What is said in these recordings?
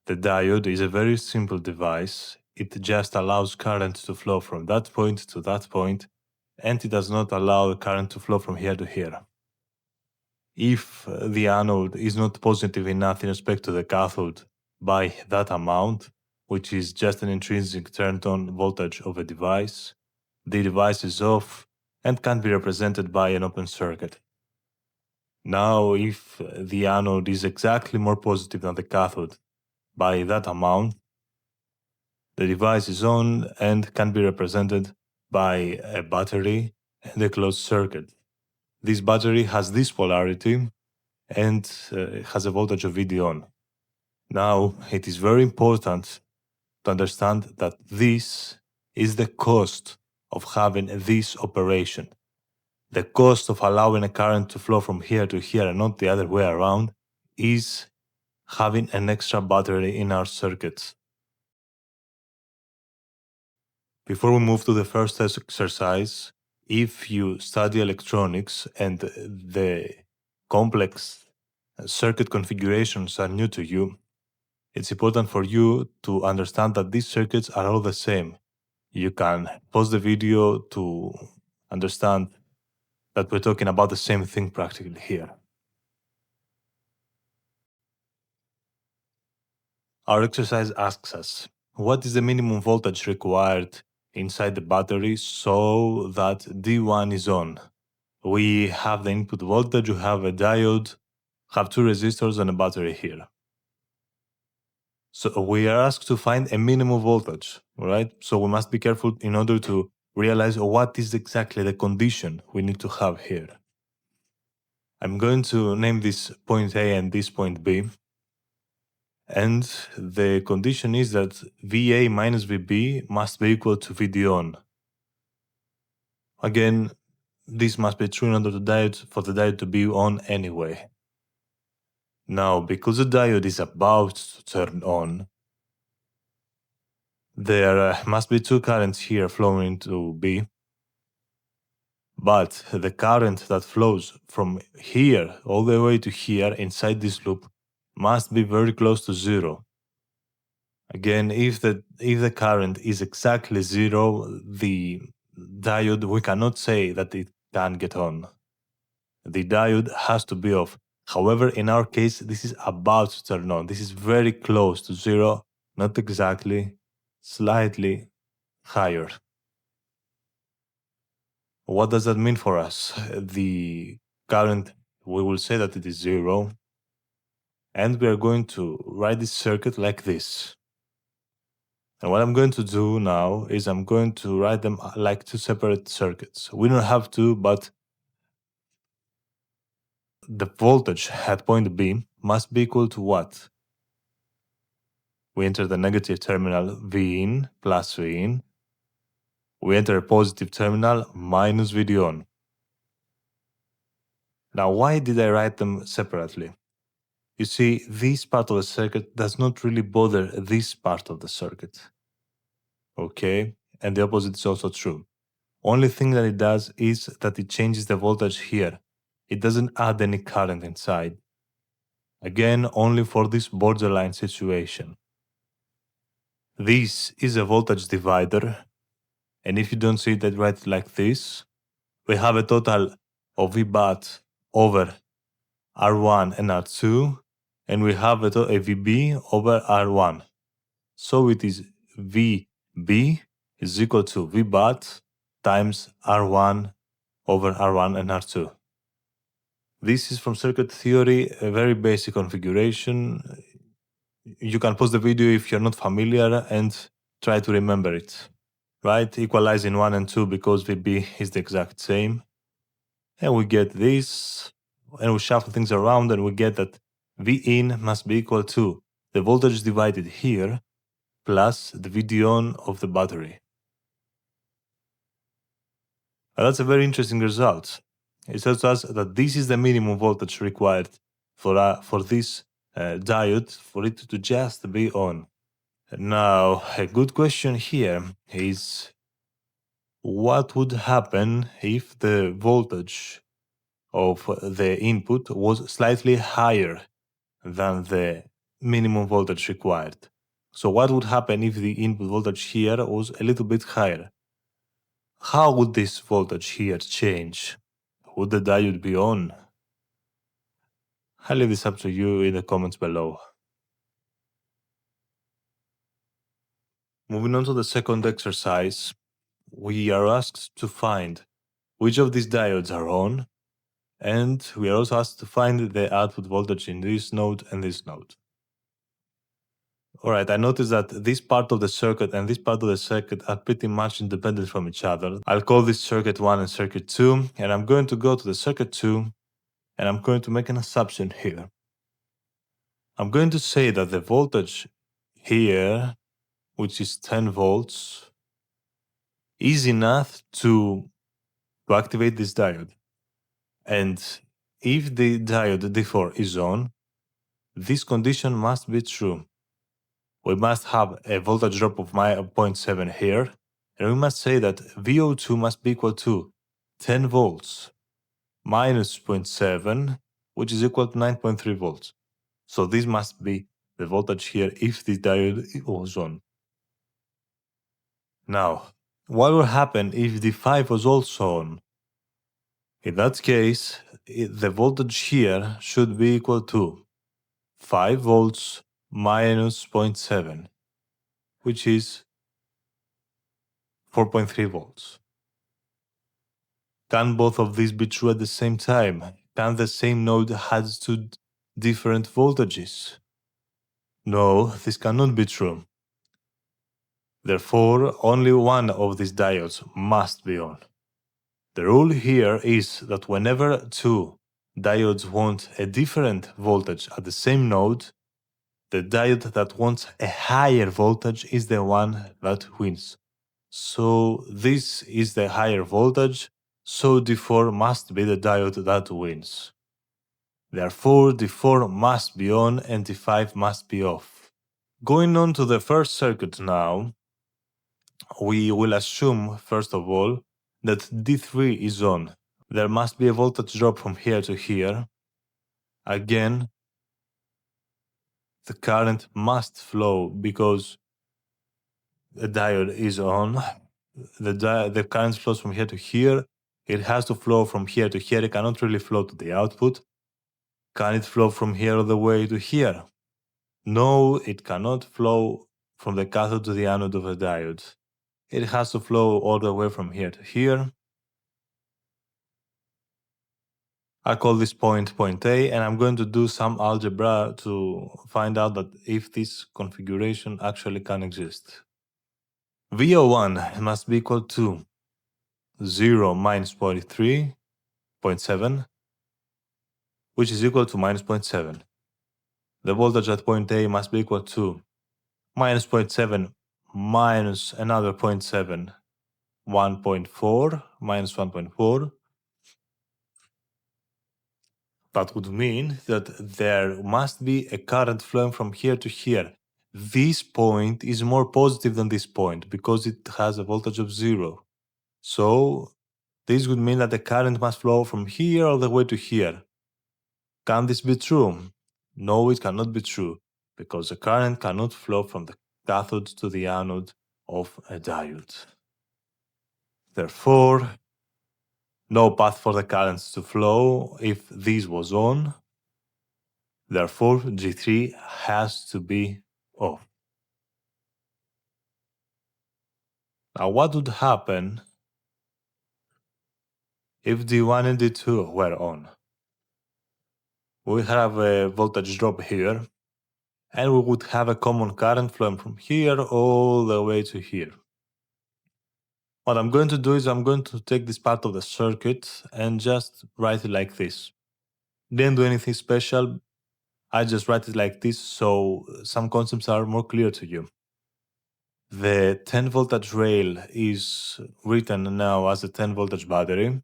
The diode is a very simple device. It just allows current to flow from that point to that point, and it does not allow current to flow from here to here. If the anode is not positive enough in respect to the cathode by that amount, which is just an intrinsic turned-on voltage of a device, the device is off and can be represented by an open circuit. Now, if the anode is exactly more positive than the cathode by that amount, the device is on and can be represented by a battery and a closed circuit. This battery has this polarity and has a voltage of VD on. Now, it is very important to understand that this is the cost of having this operation. The cost of allowing a current to flow from here to here and not the other way around is having an extra battery in our circuits. Before we move to the first exercise, if you study electronics and the complex circuit configurations are new to you, it's important for you to understand that these circuits are all the same. You can pause the video to understand that we're talking about the same thing practically here. Our exercise asks us, what is the minimum voltage required inside the battery so that D1 is on? We have the input voltage, we have a diode, have two resistors and a battery here. So we are asked to find a minimum voltage, right? So we must be careful in order to realize what is exactly the condition we need to have here. I'm going to name this point A and this point B. And the condition is that VA minus VB must be equal to VD on. Again, this must be true in order for the diode to be on anyway. Now, because the diode is about to turn on, there must be two currents here flowing into B, but the current that flows from here all the way to here inside this loop must be very close to zero. Again, if the current is exactly zero, the diode, we cannot say that it can get on. The diode has to be off. However, in our case, this is about to turn on. This is very close to zero, not exactly, slightly higher. What does that mean for us? The current, we will say that it is zero, and we are going to write this circuit like this. And what I'm going to do now is I'm going to write them like two separate circuits. We don't have to, but the voltage at point B must be equal to what? We enter the negative terminal V in plus V in. We enter a positive terminal minus VD on. Now, why did I write them separately? You see, this part of the circuit does not really bother this part of the circuit. Okay? And the opposite is also true. Only thing that it does is that it changes the voltage here. It doesn't add any current inside. Again, only for this borderline situation. This is a voltage divider, and if you don't see it, I write it like this. We have a total of VBAT over R1 and R2, and we have a VB over R1. So it is VB is equal to VBAT times R1 over R1 and R2. This is from circuit theory, a very basic configuration. You can pause the video if you're not familiar and try to remember it. Right? Equalize in 1 and 2 because VB is the exact same. And we get this, and we shuffle things around and we get that V in must be equal to the voltage divided here plus the VD on of the battery. Now that's a very interesting result. It tells us that this is the minimum voltage required for this diode for it to just be on. Now, a good question here is, what would happen if the voltage of the input was slightly higher than the minimum voltage required. So what would happen if the input voltage here was a little bit higher? How would this voltage here change? Would the diode be on? I'll leave this up to you in the comments below. Moving on to the second exercise, we are asked to find which of these diodes are on, and we are also asked to find the output voltage in this node and this node. Alright, I noticed that this part of the circuit and this part of the circuit are pretty much independent from each other. I'll call this circuit 1 and circuit 2, and I'm going to go to the circuit 2, and I'm going to make an assumption here. I'm going to say that the voltage here, which is 10 volts, is enough to activate this diode. And if the diode D4 is on, this condition must be true. We must have a voltage drop of 0.7 here, and we must say that VO2 must be equal to 10 volts minus 0.7, which is equal to 9.3 volts. So this must be the voltage here if the diode was on. Now, what will happen if D5 was also on? In that case, the voltage here should be equal to 5 volts minus 0.7, which is 4.3 volts. Can both of these be true at the same time? Can the same node have two different voltages? No, this cannot be true. Therefore, only one of these diodes must be on. The rule here is that whenever two diodes want a different voltage at the same node, the diode that wants a higher voltage is the one that wins. So this is the higher voltage, so D4 must be the diode that wins. Therefore, D4 must be on and D5 must be off. Going on to the first circuit now, we will assume, first of all, that D3 is on. There must be a voltage drop from here to here. Again, the current must flow because the diode is on. The current flows from here to here. It has to flow from here to here. It cannot really flow to the output. Can it flow from here all the way to here? No, it cannot flow from the cathode to the anode of a diode. It has to flow all the way from here to here. I call this point A, and I'm going to do some algebra to find out that if this configuration actually can exist. VO1 must be equal to 0 minus 0.7, which is equal to minus 0.7. The voltage at point A must be equal to minus 0.7 minus another 0.7, 1.4 minus 1.4. That would mean that there must be a current flowing from here to here. This point is more positive than this point because it has a voltage of 0. So this would mean that the current must flow from here all the way to here. Can this be true? No, it cannot be true because the current cannot flow from the cathode to the anode of a diode. Therefore, no path for the currents to flow if this was on. Therefore, G3 has to be off. Now, what would happen if D1 and D2 were on? We have a voltage drop here, and we would have a common current flowing from here all the way to here. What I'm going to do is I'm going to take this part of the circuit and just write it like this. Didn't do anything special, I just write it like this so some concepts are more clear to you. The 10 voltage rail is written now as a 10 voltage battery.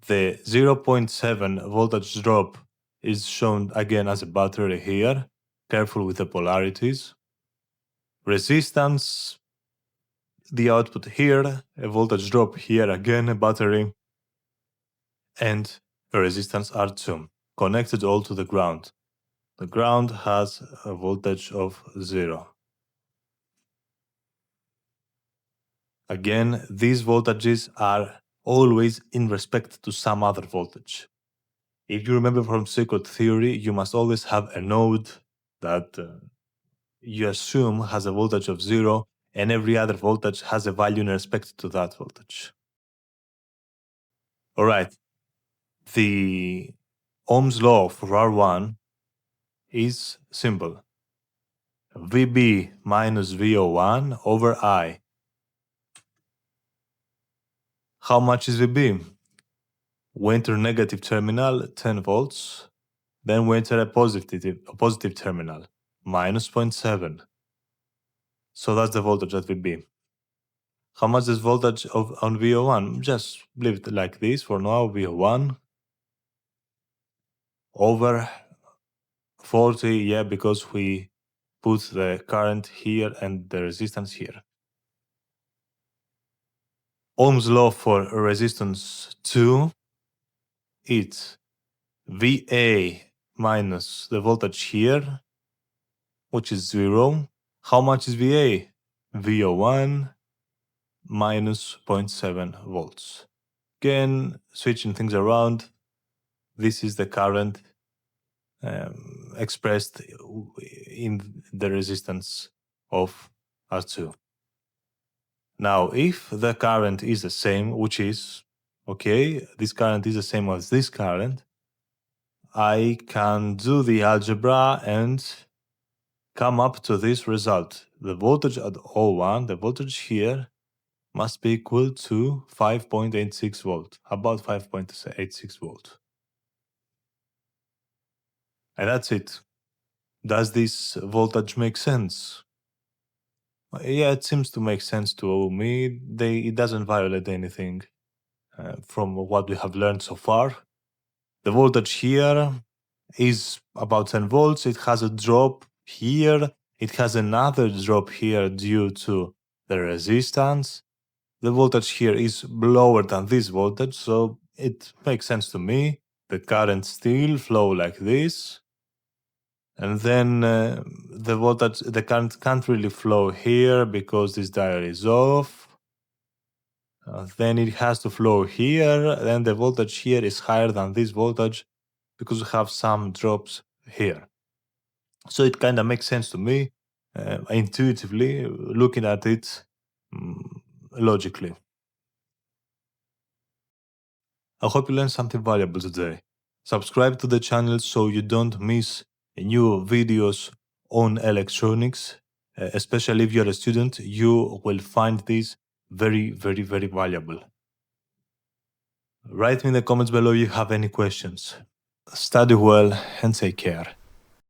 The 0.7 voltage drop is shown again as a battery here. Careful with the polarities. Resistance, the output here, a voltage drop here again, a battery, and a resistance R2, connected all to the ground. The ground has a voltage of 0. Again, these voltages are always in respect to some other voltage. If you remember from circuit theory, you must always have a node that you assume has a voltage of 0, and every other voltage has a value in respect to that voltage. All right. The Ohm's law for R1 is simple. VB minus VO1 over I. How much is VB? We enter negative terminal, 10 volts. Then we enter a positive terminal, minus 0.7. So that's the voltage at VB. How much is voltage on VO1? Just leave it like this for now, VO1 over 40, yeah, because we put the current here and the resistance here. Ohm's law for resistance 2, it's VA minus the voltage here, which is 0. How much is VA? VO1 minus 0.7 volts. Again, switching things around, this is the current expressed in the resistance of R2. Now, if the current is the same, which is, okay, this current is the same as this current, I can do the algebra and come up to this result. The voltage at O1, the voltage here, must be equal to 5.86 volt, about 5.86 volt. And that's it. Does this voltage make sense? Yeah, it seems to make sense to me. It doesn't violate anything from what we have learned so far. The voltage here is about 10 volts. It has a drop here. It has another drop here due to the resistance. The voltage here is lower than this voltage, so it makes sense to me. The current still flow like this. And then the current can't really flow here because this diode is off. Then it has to flow here. Then the voltage here is higher than this voltage because we have some drops here. So it kind of makes sense to me, intuitively, looking at it logically. I hope you learned something valuable today. Subscribe to the channel so you don't miss new videos on electronics. Especially if you're a student, you will find this very, very, very valuable. Write me in the comments below if you have any questions. Study well and take care.